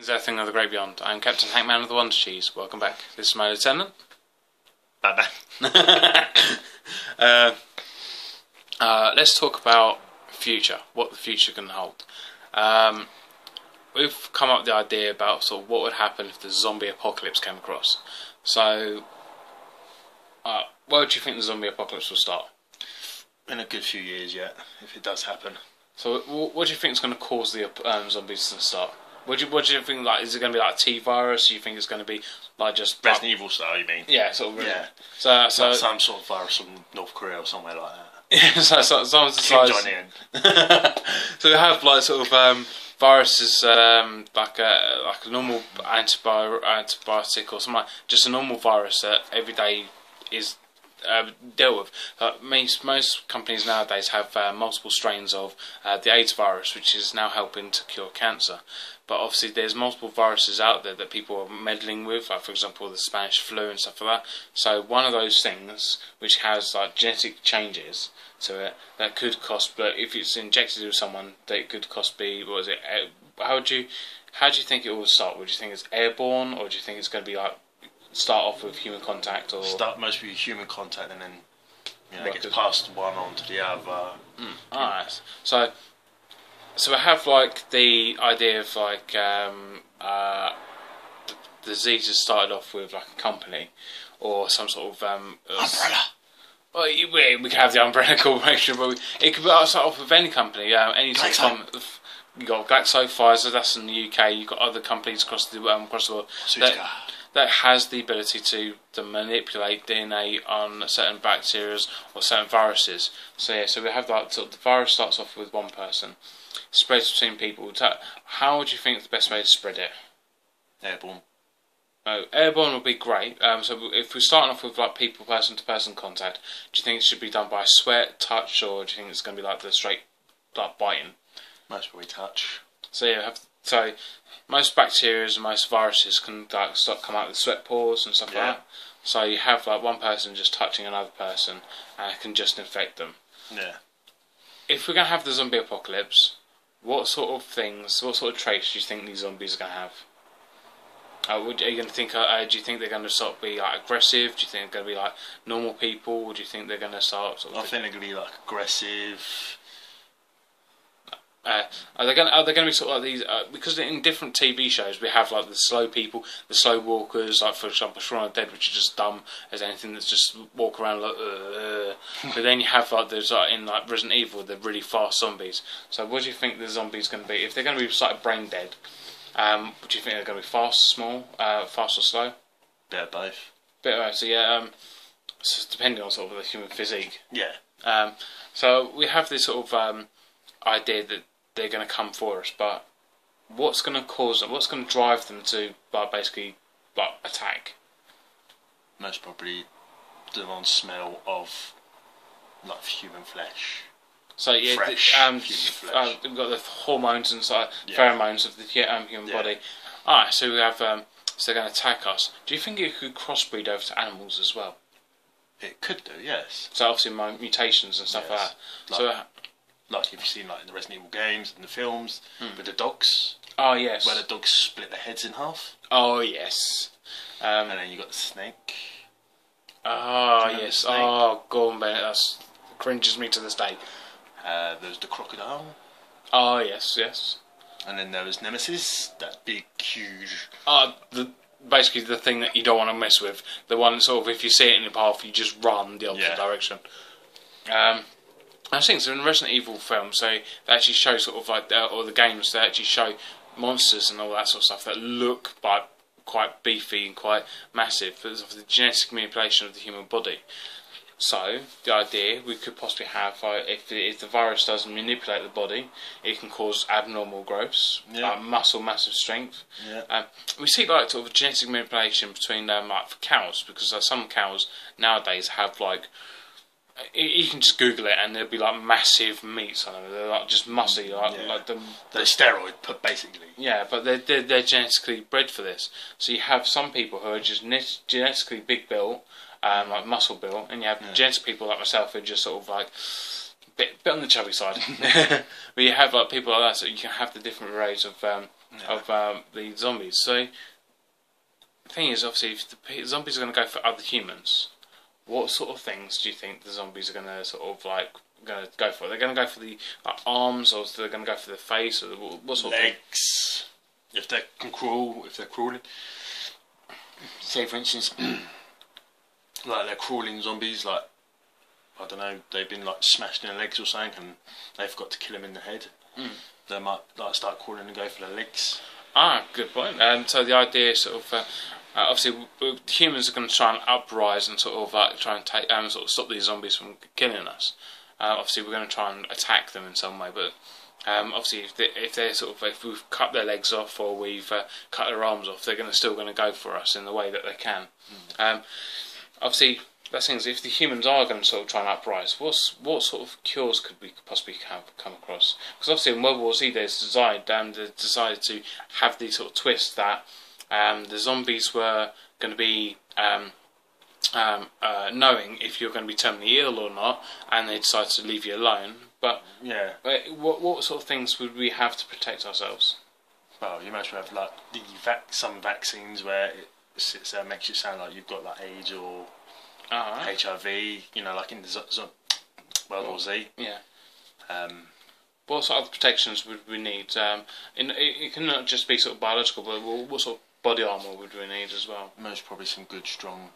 Greetings, Earthling of the Great Beyond. I'm Captain Hackman of the Wonder Cheese. Welcome back. This is my lieutenant. Let's talk about future. What the future can hold. We've come up with the idea about sort of what would happen if the zombie apocalypse came across. So, where do you think the zombie apocalypse will start? In a good few years yet, if it does happen. So, what do you think is going to cause the zombies to start? What do you think? Like, is it going to be like a T virus? Do you think it's going to be like just Resident Evil style? You mean? Yeah, sort of. Yeah. So like some sort of virus from North Korea or somewhere like that. Yeah. So someone's decided. So we have like sort of viruses, like a normal antibiotic or something, just a normal virus that every day is dealt with. Most companies nowadays have multiple strains of the AIDS virus, which is now helping to cure cancer. But obviously, there's multiple viruses out there that people are meddling with, like for example the Spanish flu and stuff like that. So one of those things, which has like genetic changes to it, that could cost. But if it's injected with someone, that could cost. What is it? How do you think it will start? Would you think it's airborne, or do you think it's going to be like start off with human contact, or start mostly with human contact and then it gets passed one on to the other? Alright, so we have like the idea of like the diseases started off with like a company or some sort of umbrella. Well, we can have the Umbrella Corporation, but it could start off with any company, any sort of. You got Glaxo, Pfizer, that's in the UK. You've got other companies across the world that has the ability to manipulate DNA on certain bacteria or certain viruses. So yeah, so we have that. So the virus starts off with one person, spreads between people. How would you think the best way to spread it? Airborne. Oh, airborne would be great. So if we're starting off with like people, person to person contact, do you think it should be done by sweat, touch, or do you think it's going to be like the straight like biting? Most probably touch. So yeah, most bacteria and most viruses can like come out with sweat pores and stuff like that. So you have like one person just touching another person, and it can just infect them. Yeah. If we're gonna have the zombie apocalypse, what sort of traits do you think these zombies are gonna have? Are you going to think? Do you think they're going to sort of be like aggressive? Do you think they're going to be like normal people? Or do you think they're going to start? I think they're going to be like aggressive. Are they going to be sort of like these? Because in different TV shows we have like the slow people, the slow walkers, like for example Shaun of the Dead, which are just dumb as anything that's just walk around like. But then you have like those in like Resident Evil, the really fast zombies. So what do you think the zombies going to be? If they're going to be sort of brain dead, do you think they're going to be fast, small, fast or slow? Bit of both. Bit of both. So yeah, so depending on sort of the human physique. Yeah. So we have this sort of idea that they're going to come for us, but what's going to cause them? What's going to drive them to basically attack? Most probably the non-smell of like human flesh. So yeah, fresh human flesh. We've got the hormones and pheromones of the human body. Alright, so we have so they're going to attack us. Do you think it could crossbreed over to animals as well? It could do, yes. So obviously mutations and stuff like that. Like if you've seen like in the Resident Evil games and the films with the dogs. Oh yes. Where the dogs split their heads in half. Oh yes. And then you got the snake. Oh yes. Oh, go on, Bennett. That cringes me to this day. There was the crocodile. Oh yes, yes. And then there was Nemesis, that big, huge. Basically the thing that you don't want to mess with. The one that sort of if you see it in your path, you just run the opposite direction. I think so. In the Resident Evil films, they actually show sort of like, or the games, they actually show monsters and all that sort of stuff that look like quite beefy and quite massive because of the genetic manipulation of the human body. So the idea we could possibly have, if the virus does manipulate the body, it can cause abnormal growths, muscle, massive strength. Yeah. We see like sort of genetic manipulation between like for cows, because some cows nowadays have like. You can just Google it and there'll be like massive meats on them. They're like just muscly, like they're steroid, basically. Yeah, but they're genetically bred for this. So you have some people who are just genetically big built, like muscle built, and you have genetic people like myself who are just sort of like bit on the chubby side. But you have like people like that, so you can have the different arrays of of the zombies. So the thing is, obviously, if the zombies are going to go for other humans, what sort of things do you think the zombies are going to sort of like going to go for? They're going to go for the arms, or they're going to go for the face, or what sort of legs? If they can crawl, if they're crawling. Say, for instance, like they're crawling zombies, like I don't know, they've been like smashed in their legs or something, and they've got to kill them in the head. They might like start crawling and go for their legs. Good point. So the idea is sort of obviously humans are going to try and uprise and sort of like try and take sort of stop these zombies from killing us. Obviously we're going to try and attack them in some way, but obviously if we've cut their legs off or we've cut their arms off, they're still going to go for us in the way that they can. Obviously, the thing is, if the humans are going to sort of try and uprise, what sort of cures could we possibly come across? Because obviously in World War Z they decided to have the sort of twist that the zombies were going to be knowing if you're going to be terminally ill or not, and they decided to leave you alone. But yeah, what sort of things would we have to protect ourselves? Well, you might have like some vaccines where it sits there and makes you sound like you've got like AIDS or HIV. You know, like in the World War Z. Yeah. What sort of protections would we need? It can not just be sort of biological, but what sort of body armour would we need as well? Most probably some good, strong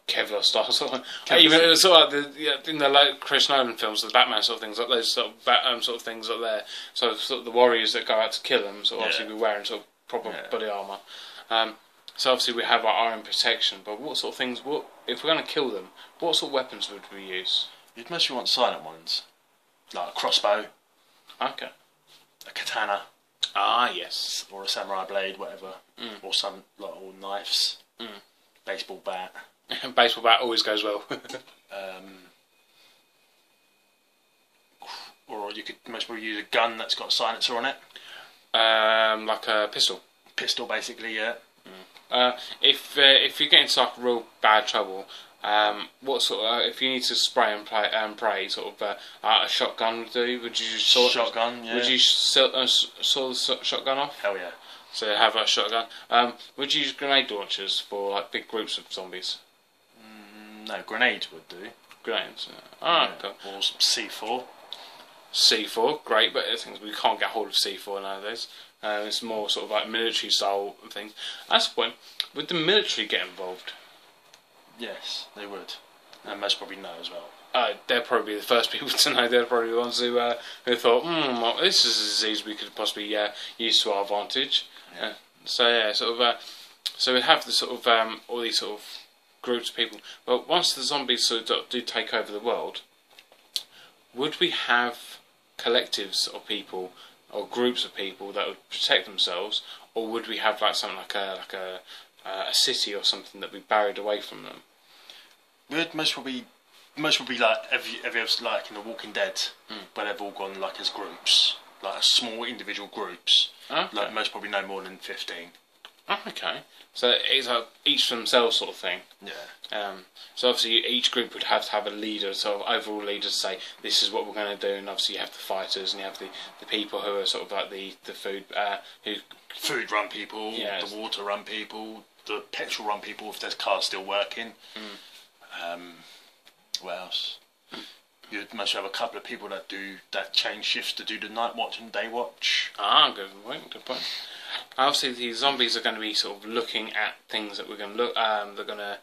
Kevlar style sort of. Even sort of like in the like Chris Nolan films, the Batman sort of things, like those sort of things up there. So sort of the warriors that go out to kill them, so obviously we're wearing sort of proper body armour. So obviously we have our own protection, but what sort of things? If we're going to kill them? What sort of weapons would we use? You'd mostly want silent ones, like a crossbow. Okay. A katana. Yes. Or a samurai blade, whatever. Or some or knives. Baseball bat. Baseball bat always goes well. Or you could most probably use a gun that's got a silencer on it. Like a pistol. Pistol, basically, yeah. If you get into like real bad trouble, what sort of if you need to spray and pray, sort of a shotgun would do? Would you shotgun? Yeah. Would you saw the shotgun off? Hell yeah. So have a shotgun. Would you use grenade launchers for like big groups of zombies? No, grenades would do. Grenades. Cool. Or C4. C4, great, but the thing is we can't get hold of C4 nowadays. It's more sort of like military style things. That's the point. Would the military get involved? Yes, they would. And most probably know as well. They're probably the first people to know. They're probably the ones who thought, well, this is a disease we could possibly use to our advantage. Yeah. So we have the sort of all these sort of groups of people. But once the zombies sort of do take over the world, would we have collectives of people or groups of people that would protect themselves, or would we have like something like a city or something that we buried away from them? We'd most probably like every like in The Walking Dead, where they've all gone like as groups, like small individual groups. Okay. Like most probably no more than 15. Oh, okay. So it's like each for themselves sort of thing. Yeah. So obviously each group would have to have a leader, sort of overall leader, to say this is what we're going to do, and obviously you have the fighters and you have the people who are sort of like the food run people, yes. The water run people, the petrol run people if their car's still working. What else? You must have a couple of people that change shifts to do the night watch and day watch. Good point. Obviously, these zombies are going to be sort of looking at things that we're going to look. They're going to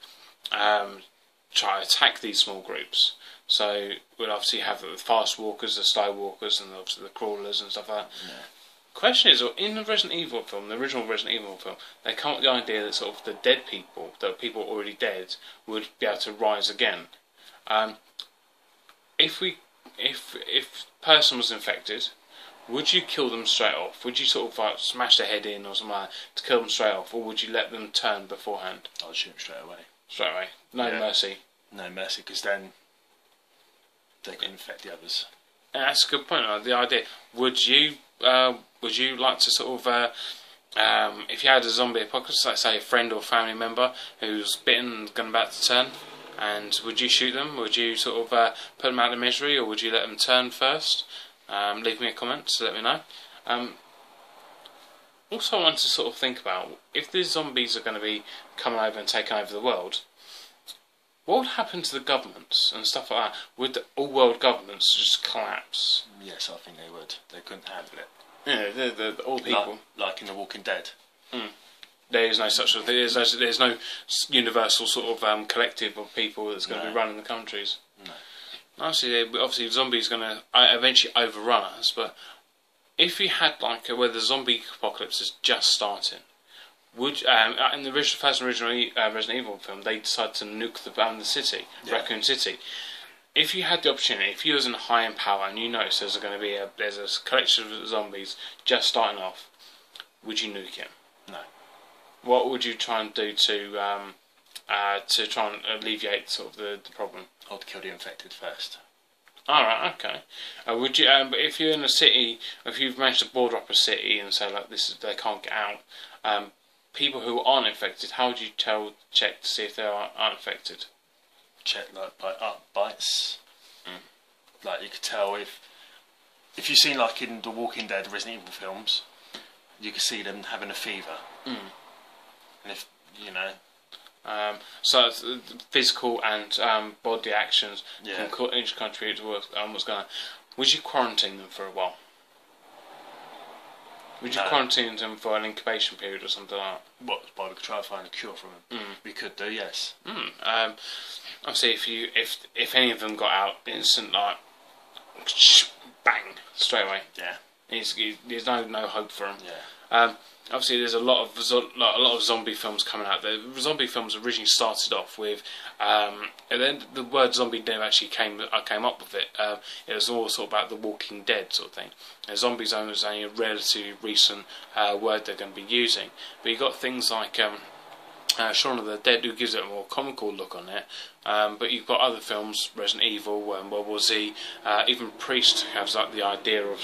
try to attack these small groups. So we'll obviously have the fast walkers, the slow walkers, and obviously the crawlers and stuff like that. Yeah. Question is, in the Resident Evil film, the original Resident Evil film, they come up with the idea that sort of the dead people, that people already dead, would be able to rise again. If person was infected, would you kill them straight off? Would you sort of like smash their head in or something like that to kill them straight off, or would you let them turn beforehand? I'd shoot them straight away. Straight away, no mercy. No mercy, because then they can infect the others. Yeah, that's a good point. The idea. Would you like to sort of if you had a zombie apocalypse, like say a friend or family member who's bitten and about to turn, and would you shoot them? Would you sort of put them out of misery, or would you let them turn first? Leave me a comment to let me know. Also, I want to sort of think about if these zombies are going to be coming over and taking over the world. What would happen to the governments and stuff like that? Would the all world governments just collapse? Yes, I think they would. They couldn't handle it. Yeah, all people. Like in The Walking Dead. Mm. There is no such. There's no universal sort of collective of people that's going to be running the countries. No. Obviously, zombies going to eventually overrun us. But if you had like where the zombie apocalypse is just starting, would in the original Resident Evil film, they decided to nuke the city, Raccoon City. If you had the opportunity, if you was in high in power and you noticed there's a collection of zombies just starting off, would you nuke it? No. What would you try and do to try and alleviate sort of the problem? I'd kill the infected first. All right, okay. Would you? But if you're in a city, if you've managed to border up a city and say like they can't get out, people who aren't infected, how would you check to see if they aren't infected? Check like bites. Like you could tell if you've seen like in the Walking Dead, Resident Evil films, you can see them having a fever. And if you know. So physical and body actions can contribute to what's going on. Would you quarantine them for a while? Would you quarantine them for an incubation period or something like that? What? Why we could try to find a cure for them? We could do, yes. Obviously, if any of them got out, instant like bang straight away. Yeah. There's no hope for them. Yeah. Obviously, there's a lot of zombie films coming out. The zombie films originally started off with, and then the word zombie never actually came up with it. It was all sort of about the Walking Dead sort of thing. And zombies is only a relatively recent word they're going to be using. But you got things like Shaun of the Dead, who gives it a more comical look on it. But you've got other films, Resident Evil, World War Z, even Priest has like the idea of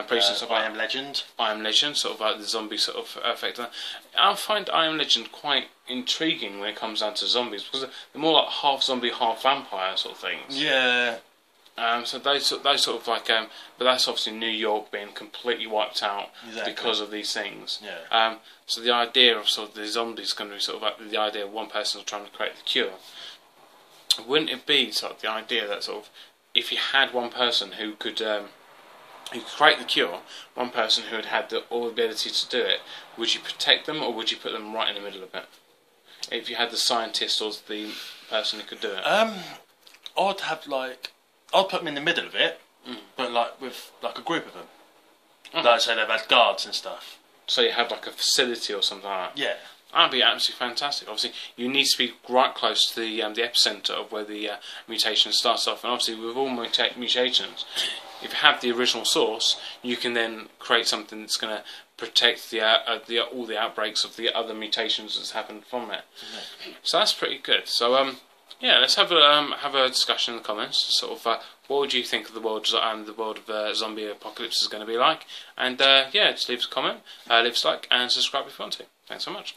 Priest and stuff like I Am Legend. I Am Legend, sort of like the zombie sort of effect. I find I Am Legend quite intriguing when it comes down to zombies because they're more like half zombie, half vampire sort of things. Yeah. So those sort of like, but that's obviously New York being completely wiped out because of these things. Yeah. So the idea of sort of the zombies is going to be sort of like the idea of one person trying to create the cure. Wouldn't it be sort of the idea that sort of if you had one person who could create the cure, one person who had all the ability to do it, would you protect them or would you put them right in the middle of it? If you had the scientist or the person who could do it. I'd put them in the middle of it, but like with like a group of them. Like say they've had guards and stuff. So you have like a facility or something like that. Yeah. That'd be absolutely fantastic. Obviously, you need to be right close to the epicentre of where the mutation starts off. And obviously, with all mutations, if you have the original source, you can then create something that's going to protect all the outbreaks of the other mutations that's happened from it. So that's pretty good. So let's have a discussion in the comments. Sort of, what would you think of the world of zombie apocalypse is going to be like? And just leave us a comment, leave us a like, and subscribe if you want to. Thanks so much.